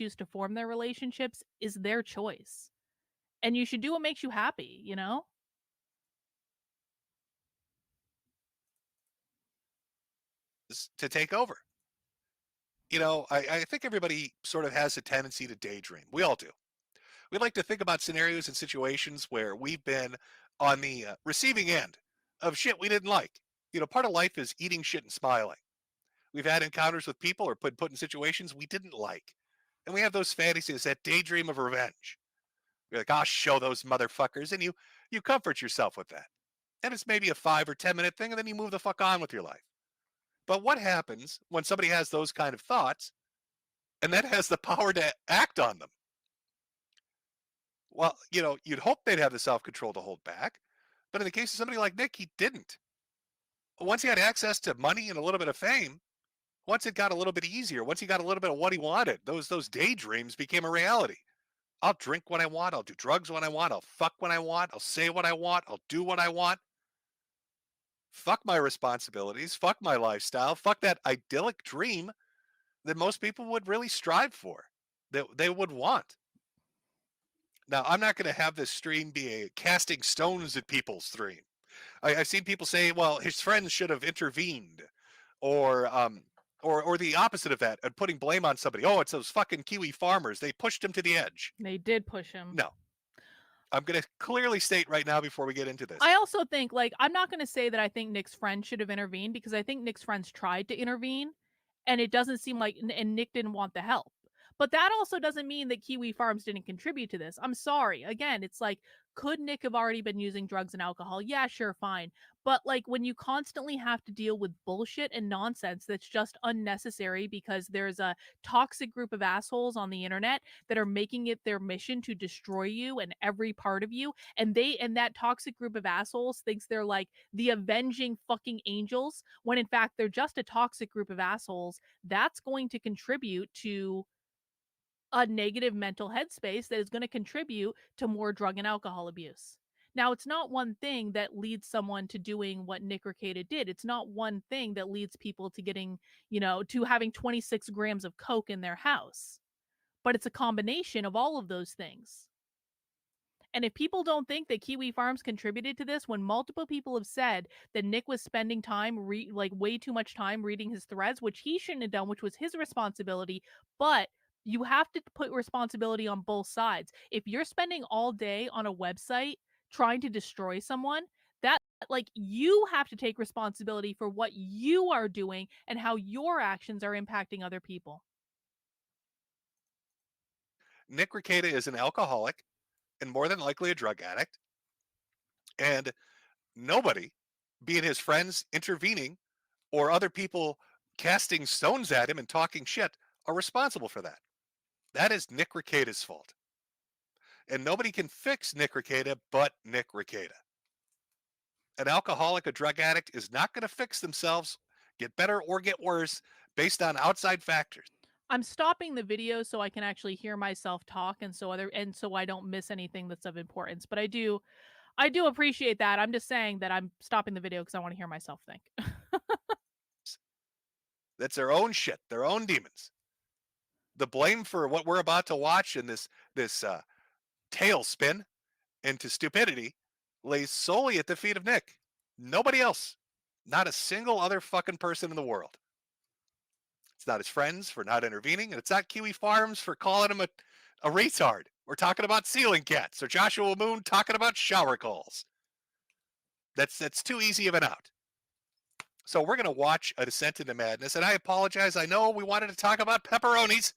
choose to form their relationships is their choice. And you should do what makes you happy, you know? To take over. I think everybody sort of has a tendency to daydream. We all do. We like to think about scenarios and situations where we've been on the receiving end of shit we didn't like. Part of life is eating shit and smiling. We've had encounters with people or put in situations we didn't like. And we have those fantasies, that daydream of revenge. You're like, I'll show those motherfuckers. And you comfort yourself with that. And it's maybe a 5 or 10 minute thing, and then you move the fuck on with your life. But what happens when somebody has those kind of thoughts and then has the power to act on them? Well, you'd hope they'd have the self control to hold back. But in the case of somebody like Nick, he didn't. Once he had access to money and a little bit of fame, once it got a little bit easier, once he got a little bit of what he wanted, those daydreams became a reality. I'll drink when I want, I'll do drugs when I want, I'll fuck when I want, I'll say what I want, I'll do what I want. Fuck my responsibilities, fuck my lifestyle, fuck that idyllic dream that most people would really strive for, that they would want. Now, I'm not going to have this stream be a casting stones at people's stream. I've seen people say, well, his friends should have intervened, or or the opposite of that, and putting blame on somebody. Oh, it's those fucking Kiwi farmers. They pushed him to the edge. They did push him. No, I'm going to clearly state right now before we get into this. I also think, like, I'm not gonna say that I think Nick's friends should have intervened because I think Nick's friends tried to intervene, and it doesn't seem like and Nick didn't want the help. But that also doesn't mean that Kiwi Farms didn't contribute to this. I'm sorry. Again, it's like, could Nick have already been using drugs and alcohol? Yeah, sure, fine. But like when you constantly have to deal with bullshit and nonsense that's just unnecessary because there's a toxic group of assholes on the internet that are making it their mission to destroy you and every part of you, and that toxic group of assholes thinks they're like the avenging fucking angels when in fact they're just a toxic group of assholes, that's going to contribute to a negative mental headspace that is going to contribute to more drug and alcohol abuse. Now, it's not one thing that leads someone to doing what Nick Rekieta did. It's not one thing that leads people to getting, to having 26 grams of coke in their house. But it's a combination of all of those things. And if people don't think that Kiwi Farms contributed to this, when multiple people have said that Nick was spending time, like way too much time reading his threads, which he shouldn't have done, which was his responsibility, but you have to put responsibility on both sides. If you're spending all day on a website trying to destroy someone, that like you have to take responsibility for what you are doing and how your actions are impacting other people. Nick Rekieta is an alcoholic and more than likely a drug addict. And nobody, be it his friends intervening or other people casting stones at him and talking shit, are responsible for that. That is Nick Rekieta's fault. And nobody can fix Nick Rekieta but Nick Rekieta. An alcoholic, a drug addict is not going to fix themselves, get better or get worse based on outside factors. I'm stopping the video so I can actually hear myself talk and so I don't miss anything that's of importance. But I do appreciate that. I'm just saying that I'm stopping the video because I want to hear myself think. That's their own shit, their own demons. The blame for what we're about to watch in this tailspin into stupidity lays solely at the feet of Nick. Nobody else. Not a single other fucking person in the world. It's not his friends for not intervening, and it's not Kiwi Farms for calling him a retard. We're talking about ceiling cats or Joshua Moon talking about shower calls. That's too easy of an out. So we're going to watch A Descent into Madness, and I apologize. I know we wanted to talk about pepperonis,